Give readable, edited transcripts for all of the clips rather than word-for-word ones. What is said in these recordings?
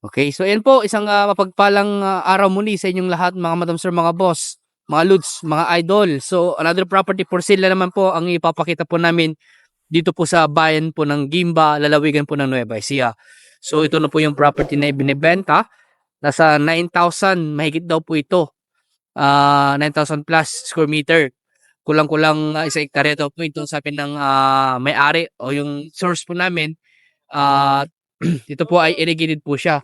Okay, so ayan po isang, mapagpalang, araw muli sa inyong lahat mga madam sir, mga boss, mga lods, mga idol. So another property for sale na naman po ang ipapakita po namin dito po sa bayan po ng Gimba, lalawigan po ng Nueva Ecija. So ito na po yung property na ibinebenta. Nasa 9,000 mahigit daw po ito. 9,000 plus square meter. Kulang-kulang, isang hektarya daw po ito sabi ng, may-ari o yung source po namin. Ah, ito po ay irrigated po siya.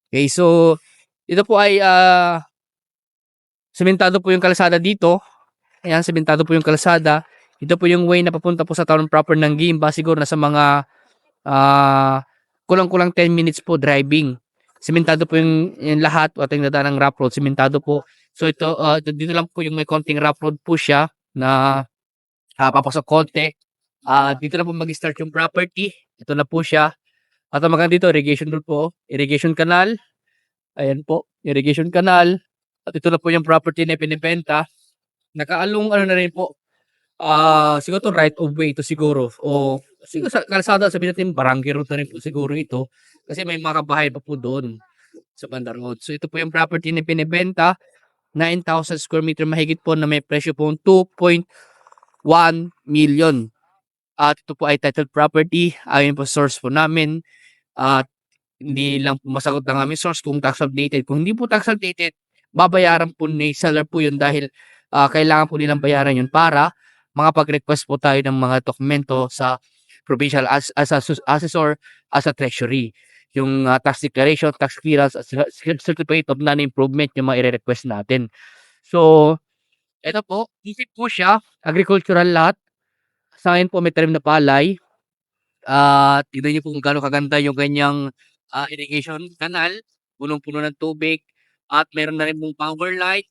Okay, so ito po ay, sementado po yung kalsada dito. Ayan, sementado po yung kalsada. Ito po yung way na papunta po sa town proper ng Gimba. Siguro nasa mga, ah, kulang-kulang 10 minutes po driving. Sementado po yung lahat o ating dadaan ng rough road, sementado po. So ito, dito lang po yung may konting rough road po siya na, papasok konti. Dito na po mag-start yung property. Ito na po siya. At ang maganda dito, irrigation road po. Irrigation canal. Ayan po, irrigation canal. At ito na po yung property na pinibenta. Nakaalong ano na rin po, siguro 'to right of way 'to siguro o siguro sa kalsada sabihin natin barangay road na rin po siguro ito. Kasi may mga kabahayan pa po doon sa banda road. So ito po yung property na binebenta, 9,000 square meter mahigit po na may presyo po 2.1 million. At ito po ay titled property, ayon po source po namin. At hindi lang po masagot ng aming source kung tax updated. Kung hindi po tax updated, babayaran po ni seller po yun dahil, kailangan po nilang bayaran yun para makapag-request po tayo ng mga dokumento sa provincial assessor, as a treasury. Yung, tax declaration, tax clearance, at certificate of non-improvement yung mga ire-request natin. So, eto po, bukid po siya, agricultural lot. Sa akin po may tanim na palay. Tignan niyo po kung gaano kaganda yung kanyang, irrigation canal, punong-puno ng tubig at meron na rin pong power light,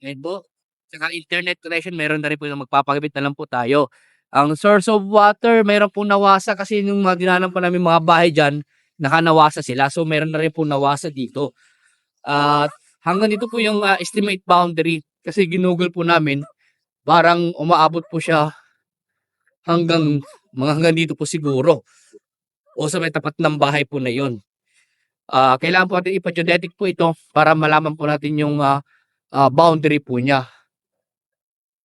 ayan po. Tsaka internet connection meron na rin po yung magpapakabit na lang po tayo. Ang source of water meron pong nawasa kasi nung mga dinaanan pa namin mga bahay diyan, nakanawasa sila. So meron na rin pong nawasa dito. At hanggang dito po yung, estimate boundary kasi ginugol po namin, parang umaabot po siya hanggang dito po siguro o sa may tapat ng bahay po na yun. Kailangan po natin ipa-geodetic po ito para malaman po natin yung, boundary po niya.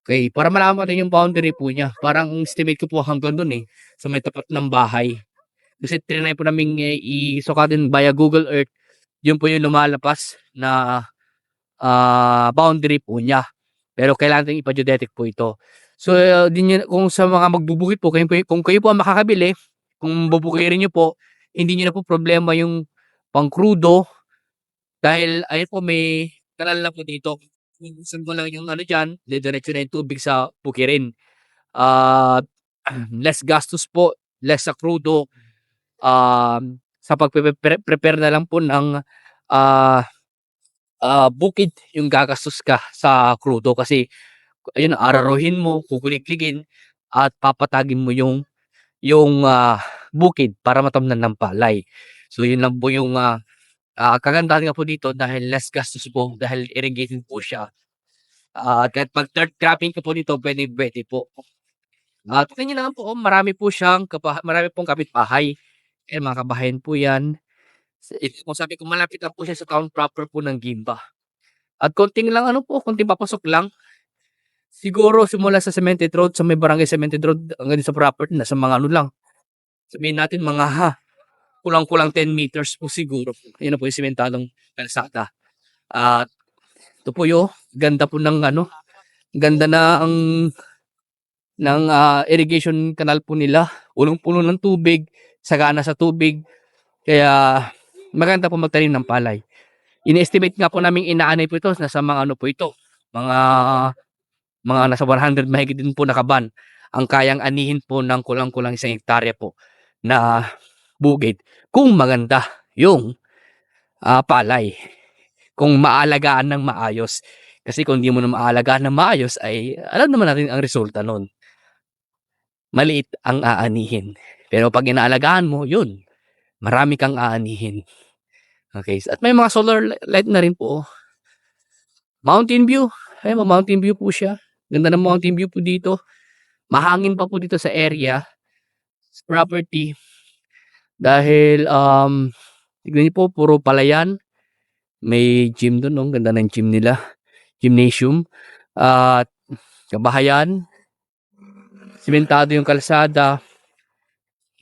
Okay, para malaman natin yung boundary po niya. Parang estimate ko po hanggang dun, sa may tapat ng bahay. Kasi triny po naming, isukatin via Google Earth, yun po yung lumalabas na, boundary po niya. Pero kailangan nating ipa-geodetic po ito. So, di niyo kung sa mga magbubukid po, kung kayo po ang makakabili, kung bubukirin niyo po, hindi niyo na po problema yung pang-krudo dahil ayun po may kanal na po dito. Minsan mo lang yung ano diyan, didiretso na yung tubig sa bukirin. At less gastos po, less sa krudo, sa prepare na lang po ng, ah, bukid yung gagastos ka sa krudo kasi ayun aararuhin mo, kukuliklikin at papatagin mo yung, bukid para matamnan ng palay. So yun lang po yung, kagandahan nga po dito dahil less gastos po dahil irrigated po siya. Kahit mag third cropping ka po dito puwedeng-puwede po. Tingnan niyo naman po, marami po siyang marami pong kapitbahay. Ayan mga kabahayan po 'yan. Kung sabi ko malapit lang po siya sa town proper po ng Gimba. At konting lang ano po, konting papasok lang. Siguro simula sa Cemented Road, sa may barangay Cemented Road hanggang sa property nasa mga ano lang, sabihin natin mga kulang-kulang 10 meters po siguro. Yun na po yung sementadong kalsada. At ito po yung ganda po ng ano, ganda na ng irrigation canal po nila. Punong-puno ng tubig, sagana sa tubig. Kaya maganda po magtanim ng palay. Ini-estimate nga po naming inaanay po ito, nasa mga ano po ito, mga nasa 100 mahigit din po na kaban ang kayang anihin po ng kulang-kulang 1 hektarya po na bukid kung maganda yung, palay, kung maalagaan ng maayos. Kasi kung di mo na maalagaan ng maayos ay alam naman natin ang resulta nun, maliit ang aanihin. Pero 'pag inaalagaan mo, yun, marami kang aanihin. Okay, at may mga solar light na rin po. Mountain view, ayan mountain view po siya. Ganda ng mountain view po dito. Mahangin pa po dito sa area, sa property dahil, Tignan niyo po, puro palayan. May gym do'n, oh, ang ganda ng gym nila, gymnasium. At kabahayan, sementado yung kalsada.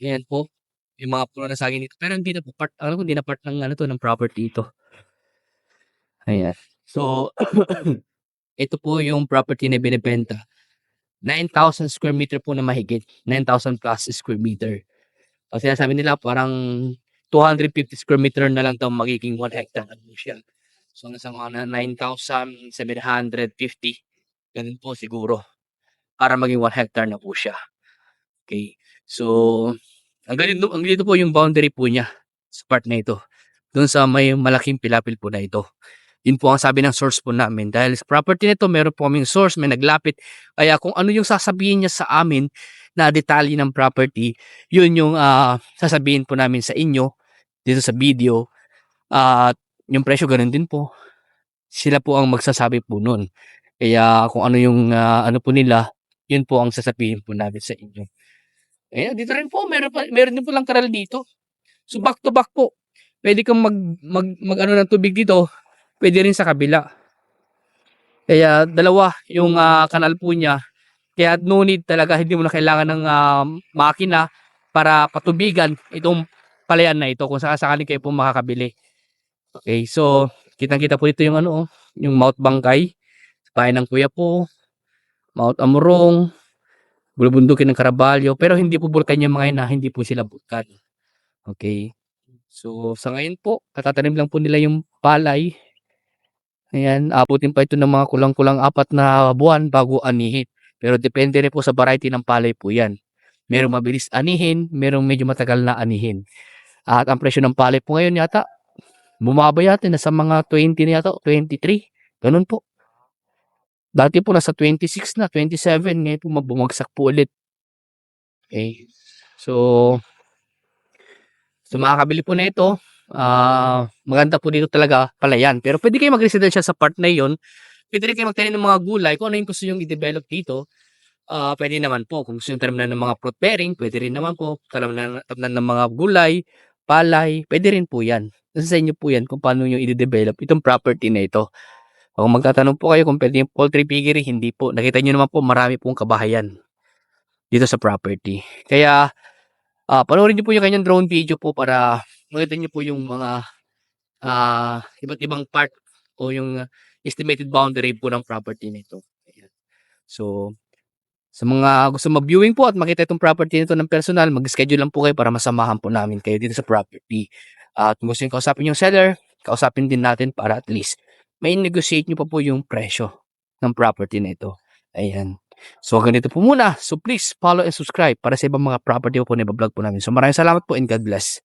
Ayan po, yung mga puno ng saging dito. Pero hindi na po part, alam ko hindi na part ng ano 'to, ng property ito. Ayan. So, ito po yung property na binebenta. 9,000 square meter po na mahigit, 9,000 plus square meter. Ang sinasabi nila parang 250 square meter na lang daw magiging 1 hectare na po siya. So, nasa mga 9,750, gano'n po siguro, para maging 1 hectare na po siya. Okay. So, ang ganito po yung boundary po niya sa part na ito, do'n sa may malaking pilapil po na ito. Yun po ang sabi ng source po namin. Dahil sa property nito, meron po kaming source, may naglapit. Kaya kung ano yung sasabihin niya sa amin na detalye ng property, yun yung sasabihin po namin sa inyo dito sa video. At yung presyo ganun din po. Sila po ang magsasabi po nun. Kaya kung ano yung ano po nila, yun po ang sasabihin po namin sa inyo. Ayan, dito rin po, meron din po lang kanal dito. So back to back po. Pwede kang mag ano ng tubig dito, pwede rin sa kabila. Kaya dalawa yung kanal po niya. Kaya no need talaga, hindi mo na kailangan ng makina para patubigan itong palayan na ito kung sakasakali kayo po makakabili. Okay, so kitang-kita po dito yung ano, yung Mount Bangkay, bayan ng kuya po, Mount Amurong, bulubundukin ng Caraballo, pero hindi po bulkan yung mga yun, hindi po sila bulkan. Okay. So sa ngayon po, katatanim lang po nila yung palay. Ayan, abutin pa ito ng mga kulang-kulang 4 na buwan bago anihin. Pero depende rin po sa variety ng palay po yan. Merong mabilis anihin, merong medyo matagal na anihin. At ang presyo ng palay po ngayon yata, bumaba yata, nasa mga 20 na yata, 23. Ganun po. Dati po nasa 26 na, 27. Ngayon po bumagsak po ulit. Okay. So, sa makakabili po na ito, maganda po dito talaga palayan. Pero pwede kayo mag-residential sa part na yon. Pwede rin kayo magtanim ng mga gulay. Kung ano yung gusto nyo i-develop dito, pwede naman po. Kung gusto nyo tanim ng mga fruit bearing, pwede rin naman po. Tanim ng mga gulay, palay, pwede rin po yan. Nasa sa inyo po yan kung paano nyo i-develop itong property na ito. Kung magtatanong po kayo kung pwede yung poultry piggery, hindi po. Nakita nyo naman po, marami pong kabahayan dito sa property. Kaya, panoorin nyo po yung kanyang drone video po para makita nyo po yung mga iba't ibang part o yung estimated boundary po ng property nito. Ayan. So, sa mga gusto mag-viewing po at makita itong property nito ng personal, mag-schedule lang po kayo para masamahan po namin kayo dito sa property. At kung gusto nyo kausapin yung seller, kausapin din natin para at least may negotiate nyo pa po yung presyo ng property na ito. Ayan. So, ganito po muna. So, please follow and subscribe para sa ibang mga property po na i-vlog po namin. So, maraming salamat po and God bless.